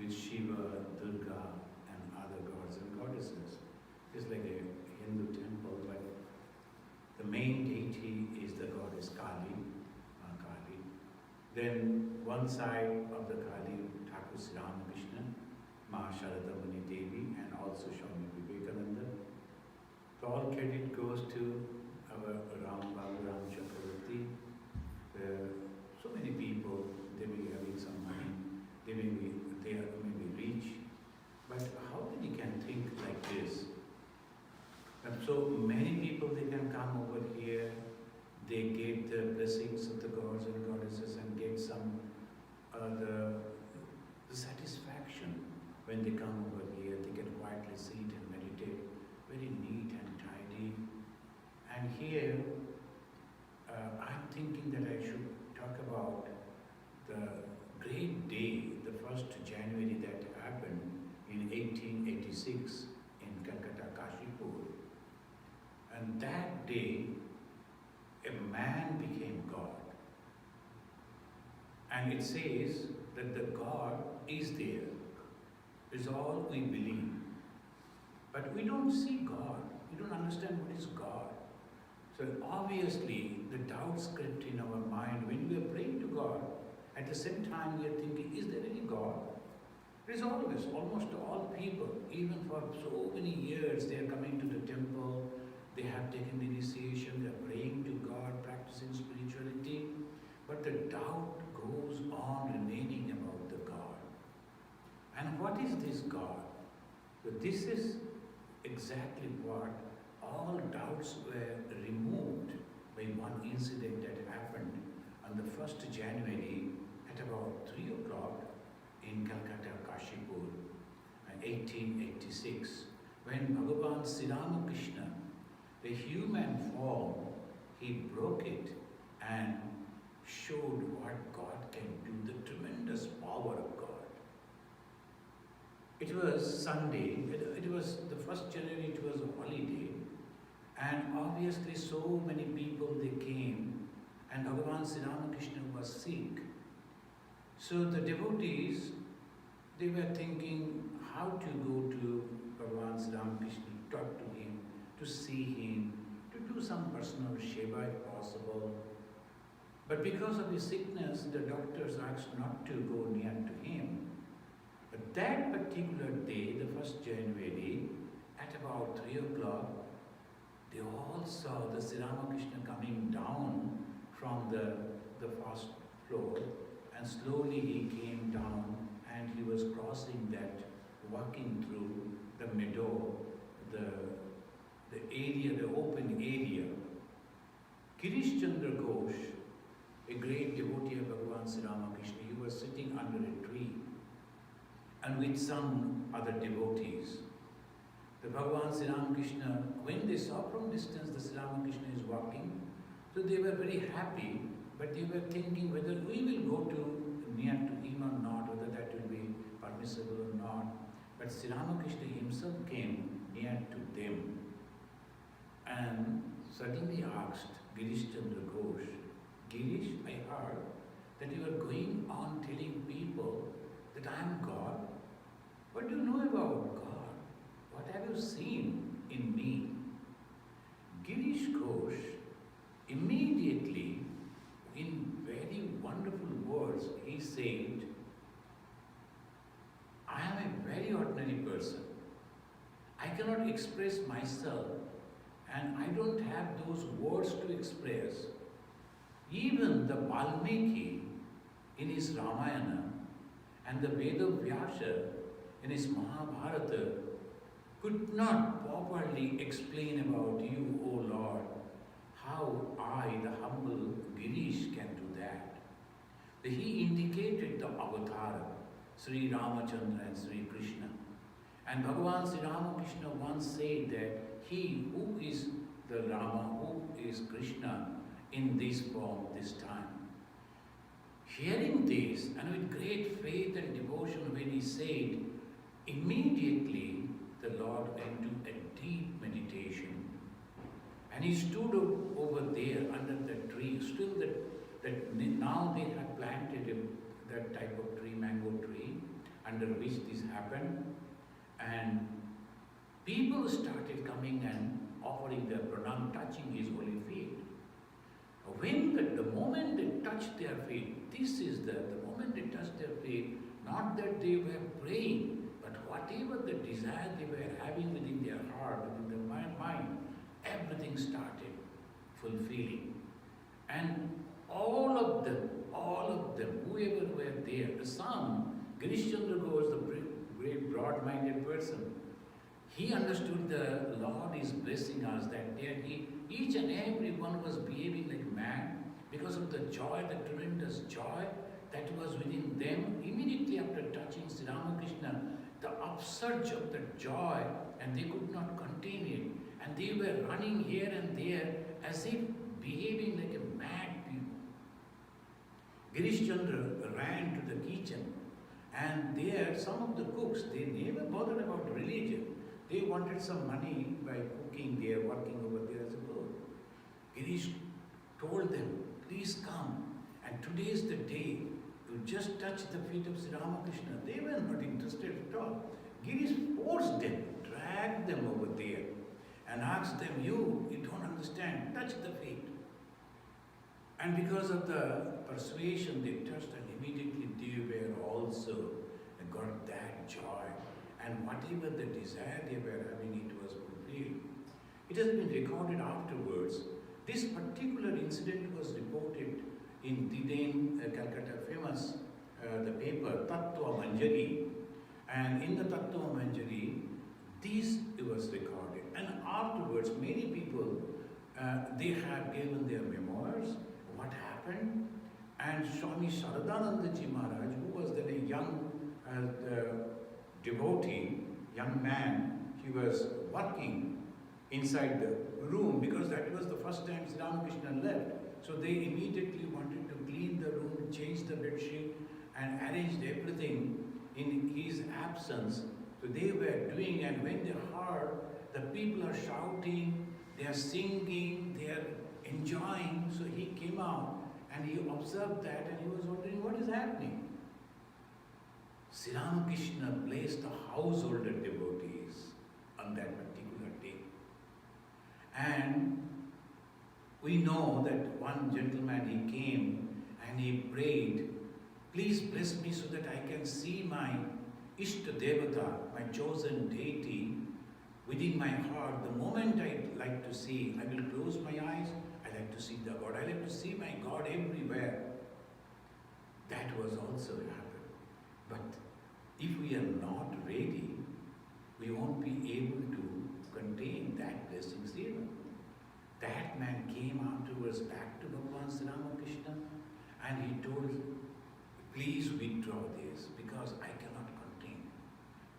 with Shiva, Durga, and other gods and goddesses. It's like a Hindu temple, but the main deity is the goddess Kali, Kali. Then one side of the Kali, Thakur Sri Ramakrishna, Ma Sharada Muni Devi, and also Swami Vivekananda. So all credit goes to our Ram Babu Ram Chakravarti, where so many people, they may be having some money, they may be rich, but how many can think like this? And so many people, they can come over here, they get the blessings of the gods and goddesses and get some the satisfaction when they come over here. They can quietly sit and meditate, very neat and tidy. And here, I'm thinking that I should talk about the great day, the 1st January that happened in 1886 in Calcutta, Kashipur. And that day, a man became God. And it says that the God is there, is all we believe. But we don't see God. We don't understand what is God. So obviously, the doubts crept in our mind when we are praying to God. At the same time, we are thinking, is there any God? There is always, almost all people, even for so many years, they are coming to the temple, they have taken the initiation, they are praying to God, practicing spirituality, but the doubt goes on remaining about the God. And what is this God? So this is exactly what all doubts were removed by one incident that happened on the 1st January at about 3 o'clock in Calcutta, Kashipur, 1886, when Bhagavan Sri Ramakrishna, the human form, he broke it and showed what God can do, the tremendous power of God. It was Sunday, it was the 1st January, it was a holiday, and obviously so many people, they came, and Bhagavan Sri Ramakrishna was sick. So the devotees, they were thinking how to go to Bhagavan Sri Ramakrishna, talk to him, to see him, to do some personal seva if possible. But because of his sickness, the doctors asked not to go near to him. But that particular day, the 1st January, at about 3 o'clock, they all saw the Sri Ramakrishna coming down from the first floor, and slowly he came down and he was crossing that, walking through the meadow, the area, the open area. Girish Chandra Ghosh, a great devotee of Bhagavan Sri Ramakrishna, he was sitting under a tree and with some other devotees. The Bhagavan Sri Ramakrishna, when they saw from distance the Sri Ramakrishna is walking, so they were very happy, but they were thinking whether we will go near to him or not, whether that will be permissible or not. But Sri Ramakrishna himself came near to them and suddenly asked Girish Chandra Ghosh, Girish, I heard that you are going on telling people that I am God. What do you know about God? What have you seen in me? Girish Ghosh immediately, in very wonderful words, he said, I am a very ordinary person. I cannot express myself, and I don't have those words to express. Even the Valmiki in his Ramayana and the Vedavyasa in his Mahabharata could not properly explain about you, O Lord, how I, the humble Girish, can do that. He indicated the avatar, Sri Ramachandra and Sri Krishna. And Bhagavan Sri Ramakrishna once said that he who is the Rama, who is Krishna in this form, this time. Hearing this, and with great faith and devotion when he said, immediately the Lord went to a deep meditation. And he stood over there under the tree, still that now they have planted that type of tree, mango tree, and under which this happened, and people started coming and offering their pranam, touching his holy feet. When the moment they touched their feet, this is the moment they touched their feet, not that they were praying, but whatever the desire they were having within their heart, within their mind, everything started fulfilling. And all of them, whoever were there, some, Girish Chandra was the great broad-minded person. He understood the Lord is blessing us, that there each and every one was behaving like man because of the joy, the tremendous joy that was within them. Immediately after touching Sri Ramakrishna, the upsurge of the joy, and they could not contain it. And they were running here and there as if behaving like a mad people. Girish Chandra ran to the kitchen, and there some of the cooks, they never bothered about religion. They wanted some money by cooking there, working over there as a bird. Girish told them, please come, and today is the day to just touch the feet of Sri Ramakrishna. They were not interested at all. Girish forced them, dragged them over there, and asked them, you don't understand, touch the feet. And because of the persuasion, they touched, and immediately they were also got that joy. And whatever the desire they were having, it was fulfilled. It has been recorded afterwards. This particular incident was reported in Diden, Calcutta, famous, the paper, Tattva Manjari. And in the Tattva Manjari, this was recorded. And afterwards, many people, they have given their memoirs, what happened. And Swami Sharadananda Ji Maharaj, who was then a young devotee, young man, he was working inside the room because that was the first time Sri Ramakrishna left. So they immediately wanted to clean the room, change the bedsheet, and arranged everything in his absence. So they were doing, and when they heard the people are shouting, they are singing, they are enjoying, so he came out and he observed that, and he was wondering what is happening. Sri Ramakrishna blessed the household devotees on that particular day. And we know that one gentleman, he came and he prayed, please bless me so that I can see my Ishta Devata, my chosen deity, within my heart. The moment I like to see, I will close my eyes, I like to see the God. I like to see my God everywhere. That was also happened. But if we are not ready, we won't be able to contain that blessing even. That man came afterwards back to Bhagavan Sri Ramakrishna, and he told, please withdraw this because I cannot contain.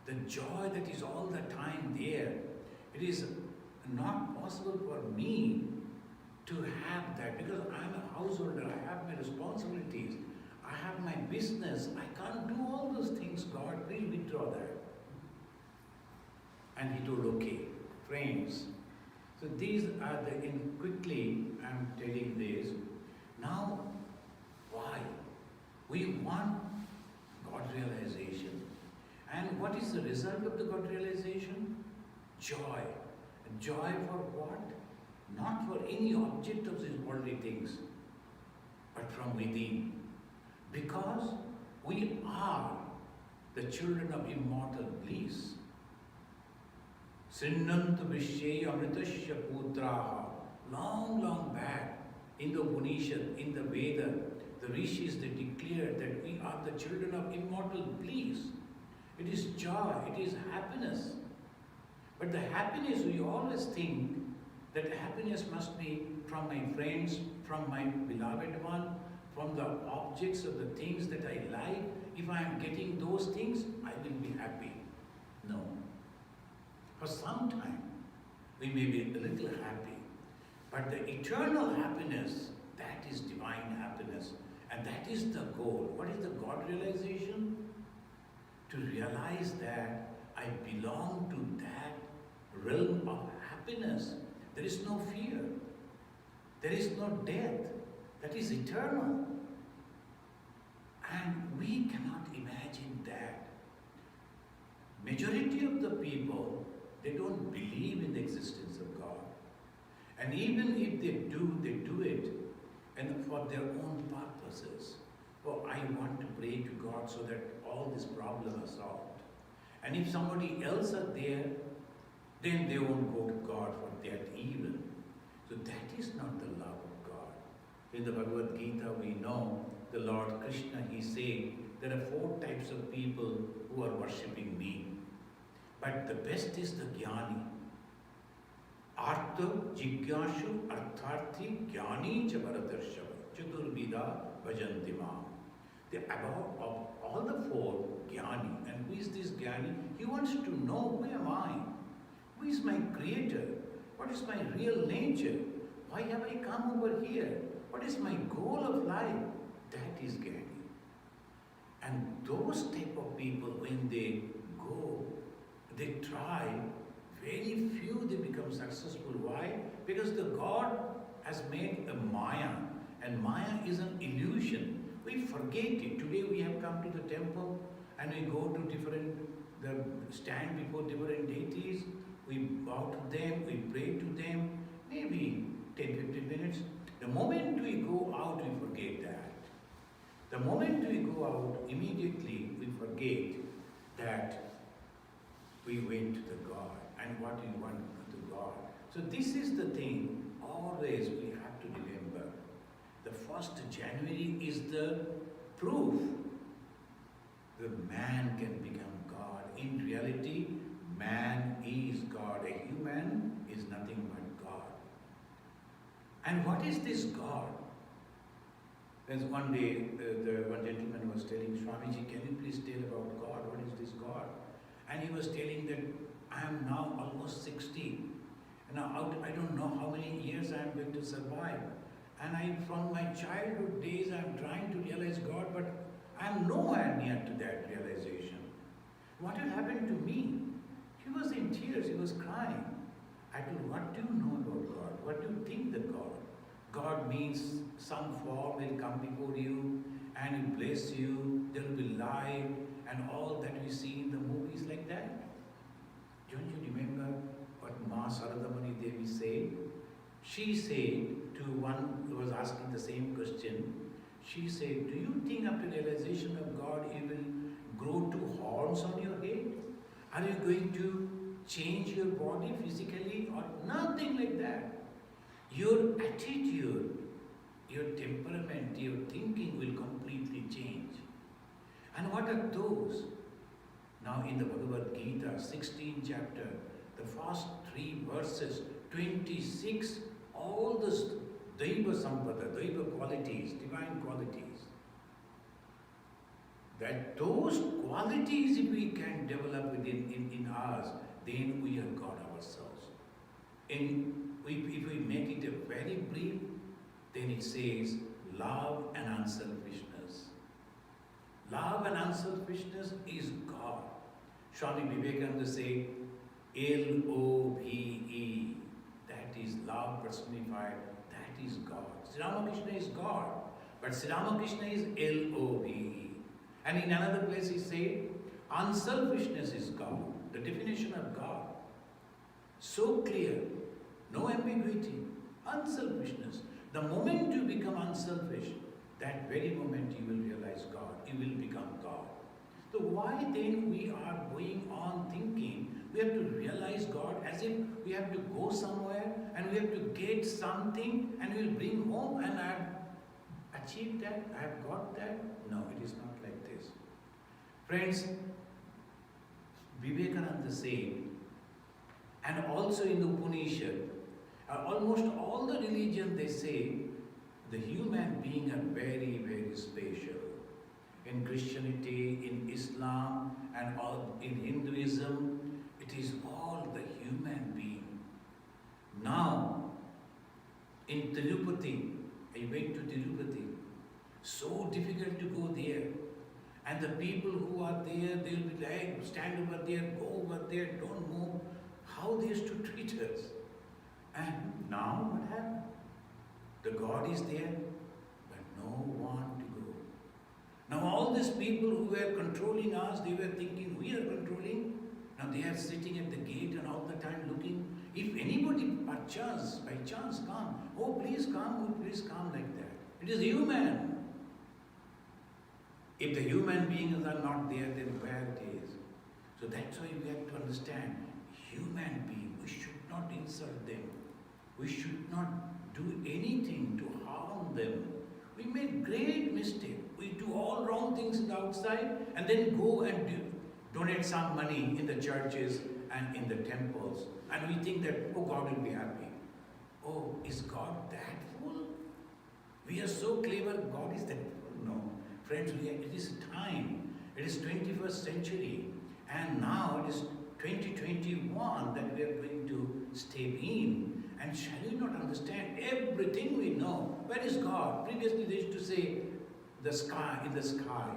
The joy that is all the time there, it is not possible for me to have that because I am a householder, I have my responsibilities, I have my business, I can't do all those things, God, please withdraw that. And he told, okay, friends. So these are quickly I'm telling this. Now, why? We want God realization. And what is the result of the God realization? Joy. And joy for what? Not for any object of these worldly things, but from within. Because we are the children of immortal bliss. Sinnantu Vishya Amritasya Putraha. Long, long back in the Upanishad, in the Veda, the rishis, they declared that we are the children of immortal bliss. It is joy, it is happiness. But the happiness, we always think that happiness must be from my friends, from my beloved one, from the objects of the things that I like. If I am getting those things, I will be happy. No. For some time, we may be a little happy. But the eternal happiness, that is divine happiness. And that is the goal. What is the God realization? To realize that I belong to that realm of happiness. There is no fear. There is no death. That is eternal. And we cannot imagine that Majority of the people, they don't believe in the existence of God. And even if they do it and for their own purposes. Oh, I want to pray to God so that all these problems are solved. And if somebody else are there, then they won't go to God for that even. So that is not the love of God. In the Bhagavad Gita, we know the Lord Krishna, he said, there are 4 types of people who are worshipping me. But the best is the Jnani. Artha, Jigyashu, Artharthi, Jnani, Chabaradarshava, Chaturvida, Vajantima. The above of all the 4, Jnani. And who is this Jnani? He wants to know, who am I? Who is my creator? What is my real nature? Why have I come over here? What is my goal of life? That is Jnani. And those type of people, when they go, they try, very few they become successful. Why? Because the God has made a Maya, and Maya is an illusion. We forget it. Today we have come to the temple and we go to stand before different deities, we bow to them, we pray to them, maybe 10-15 minutes. The moment we go out, we forget that. The moment we go out, immediately we forget that we went to the God and what we want to God. So this is the thing, always we have to remember. The 1st January is the proof that man can become God. In reality, man is God. A human is nothing but God. And what is this God? There's one day, one gentleman was telling Swamiji, can you please tell about God? What is this God? And he was telling that I am now almost 60. And now I don't know how many years I am going to survive. And from my childhood days, I am trying to realize God, but I am nowhere near to that realization. What will happen to me? He was in tears, he was crying. I told him, what do you know about God? What do you think that God? God means some form will come before you and will bless you, there will be light and all that we see in the movies like that. Don't you remember what Ma Saradamani Devi said? She said to one who was asking the same question, she said, do you think after realization of God you will grow 2 horns on your head? Are you going to change your body physically or nothing like that? Your attitude, your temperament, your thinking will completely change. And what are those? Now in the Bhagavad Gita, 16th chapter, the first 3 verses, 26, all this Daiva Sampada, Daiva qualities, divine qualities. That those qualities if we can develop in us, then we are God ourselves. If we make it a very brief, then it says love and unselfishness. Love and unselfishness is God. Swami Vivekananda said, L-O-V-E. That is love personified. That is God. Sri Ramakrishna is God. But Sri Ramakrishna is L-O-V-E. And in another place he said, unselfishness is God. The definition of God. So clear. No ambiguity. Unselfishness. The moment you become unselfish, that very moment you will realize God. You will become God. So why then we are going on thinking we have to realize God as if we have to go somewhere and we have to get something and we will bring home and I have achieved that, I have got that? No, it is not like this. Friends, Vivekananda said, and also in the Upanishad, almost all the religion they say, the human being are very, very special. In Christianity, in Islam, and all in Hinduism, it is all the human being. Now, in Tirupati, I went to Tirupati. So difficult to go there. And the people who are there, they will be like, stand over there, go over there, don't move. How they used to treat us. And now what happened? The God is there, but no one to go. Now all these people who were controlling us, they were thinking we are controlling. Now they are sitting at the gate and all the time looking. If anybody by chance come, oh please come like that. It is human. If the human beings are not there, then where it is? So that's why we have to understand, human being, we should not insult them. We should not do anything to harm them. We make great mistake. We do all wrong things in the outside and then go and donate some money in the churches and in the temples. And we think that, oh, God will be happy. Oh, is God that fool? We are so clever, God is that fool? No. Friends, it is time. It is 21st century. And now it is 2021 that we are going to step in. And shall you not understand everything we know? Where is God? Previously they used to say, the sky, in the sky.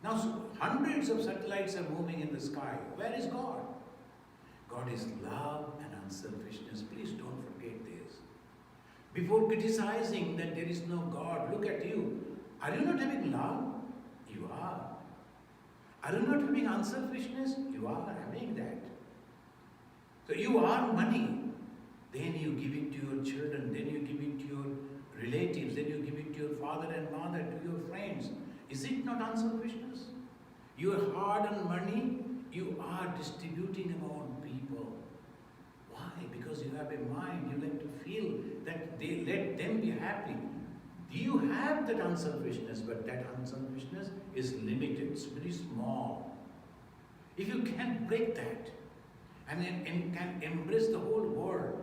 Now hundreds of satellites are moving in the sky. Where is God? God is love and unselfishness. Please don't forget this. Before criticizing that there is no God, look at you. Are you not having love? You are. Are you not having unselfishness? You are having that. So you are money. Then you give it to your children, then you give it to your relatives, then you give it to your father and mother, to your friends. Is it not unselfishness? Your hard-earned money, you are distributing among people. Why? Because you have a mind, you like to feel that they let them be happy. You have that unselfishness, but that unselfishness is limited, it's very small. If you can break that and can embrace the whole world,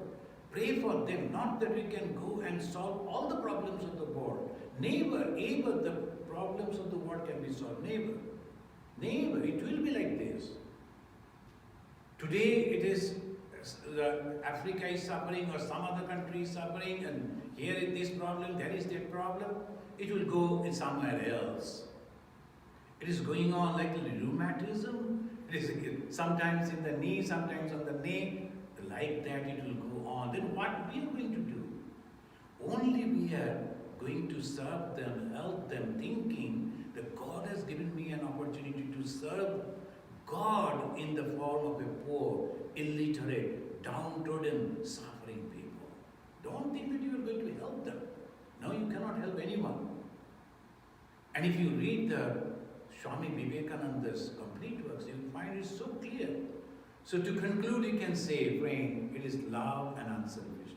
pray for them, not that we can go and solve all the problems of the world. Never, ever the problems of the world can be solved. Never. Never. It will be like this. Today it is Africa is suffering or some other country is suffering and here is this problem, there is that problem. It will go in somewhere else. It is going on like rheumatism. It is sometimes in the knee, sometimes on the neck. Like that it will go on. Then what we are going to do? Only we are going to serve them, help them, thinking that God has given me an opportunity to serve God in the form of a poor, illiterate, downtrodden, suffering people. Don't think that you are going to help them. No, you cannot help anyone. And if you read the Swami Vivekananda's complete works, you will find it so clear. So to conclude, you can say, friend, it is love and unselfishness.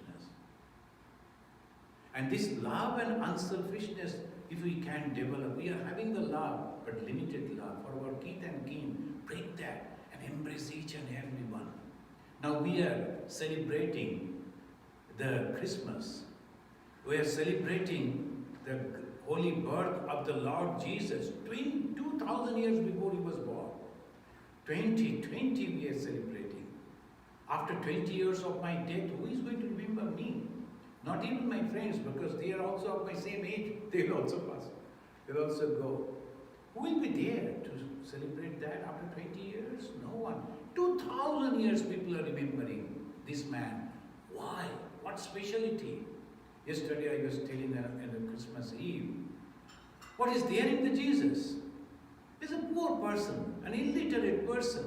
And this love and unselfishness, if we can develop, we are having the love, but limited love for our kith and kin. Break that and embrace each and every one. Now we are celebrating the Christmas. We are celebrating the holy birth of the Lord Jesus 2,000 years before he was born. 2020 we are celebrating. After 20 years of my death, who is going to remember me? Not even my friends, because they are also of my same age. They will also pass. They will also go. Who will be there to celebrate that after 20 years? No one. 2,000 years people are remembering this man. Why? What speciality? Yesterday I was telling them in the Christmas Eve. What is there in the Jesus? He is a poor person, an illiterate person.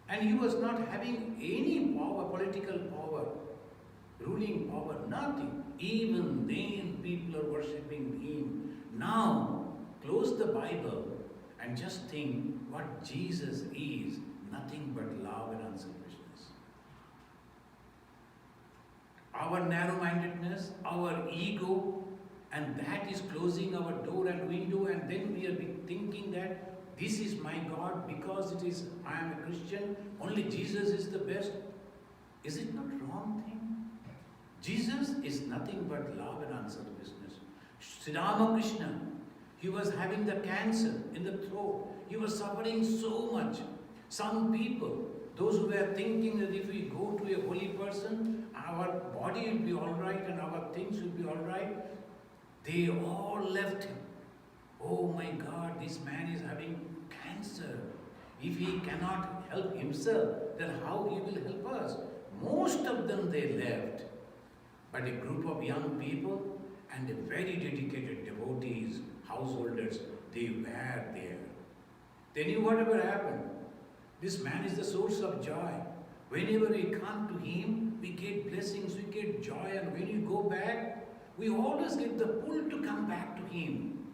And he was not having any power, political power, ruling power, nothing. Even then people are worshipping him. Now, close the Bible and just think what Jesus is, nothing but love and unselfishness. Our narrow-mindedness, our ego, and that is closing our door and window, and then we are thinking that this is my God because it is I am a Christian, only Jesus is the best. Is it not wrong thing? Jesus is nothing but love and unselfishness. Sri Ramakrishna, he was having the cancer in the throat. He was suffering so much. Some people, those who were thinking that if we go to a holy person, our body will be all right and our things will be all right, they all left him. Oh my God, this man is having cancer. If he cannot help himself, then how he will help us? Most of them they left. But a group of young people and a very dedicated devotees, householders, they were there. They knew whatever happened. This man is the source of joy. Whenever we come to him, we get blessings, we get joy, and when you go back, we always get the pull to come back to him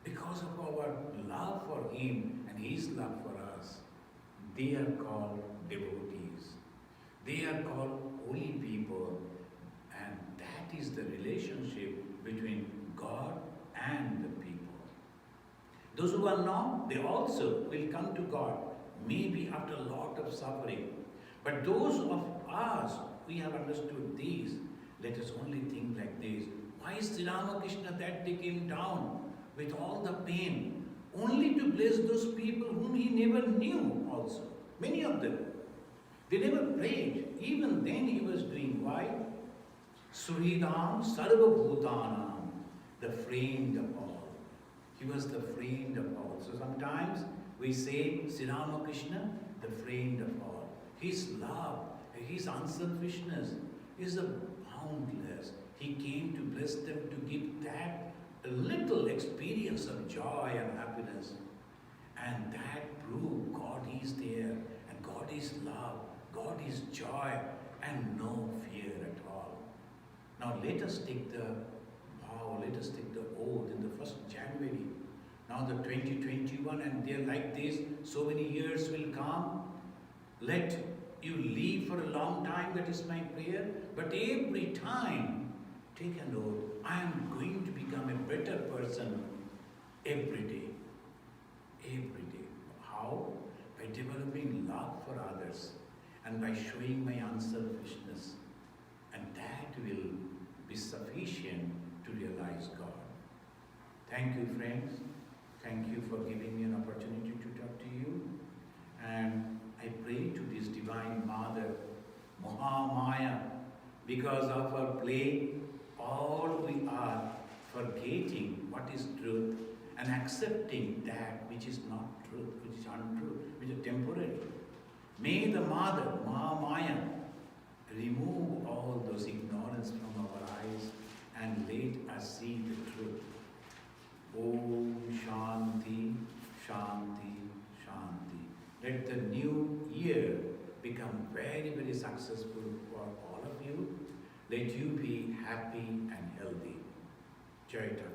because of our love for him and his love for us. They are called devotees. They are called holy people, and that is the relationship between God and the people. Those who are not, they also will come to God, maybe after a lot of suffering. But those of us, we have understood these. Let us only think like this. Why Sri Ramakrishna that day came down with all the pain, only to bless those people whom he never knew also. Many of them. They never prayed. Even then he was doing. Why? Suridam Sarva Bhutanam, the friend of all. He was the friend of all. So sometimes we say Sri Ramakrishna, the friend of all. His love, his unselfishness is a boundless. He came to bless them, to give that little experience of joy and happiness. And that proved God is there, and God is love, God is joy, and no fear at all. Now let us take the vow, let us take the oath in the 1st January. Now the 2021, and there like this, so many years will come. Let you live for a long time, that is my prayer. But every time, take an oath. I am going to become a better person every day. Every day. How? By developing love for others and by showing my unselfishness. And that will be sufficient to realize God. Thank you, friends. Thank you for giving me an opportunity to talk to you. And I pray to this Divine Mother, Mahamaya, because of her play, all we are forgetting what is truth and accepting that which is not truth, which is untrue, which is temporary. May the Mother, Mahamaya, remove all those ignorance from our eyes and let us see the truth. Om Shanti, Shanti, Shanti. Let the new year become very, very successful for all of you. Let you be happy and healthy. Jai Thakur.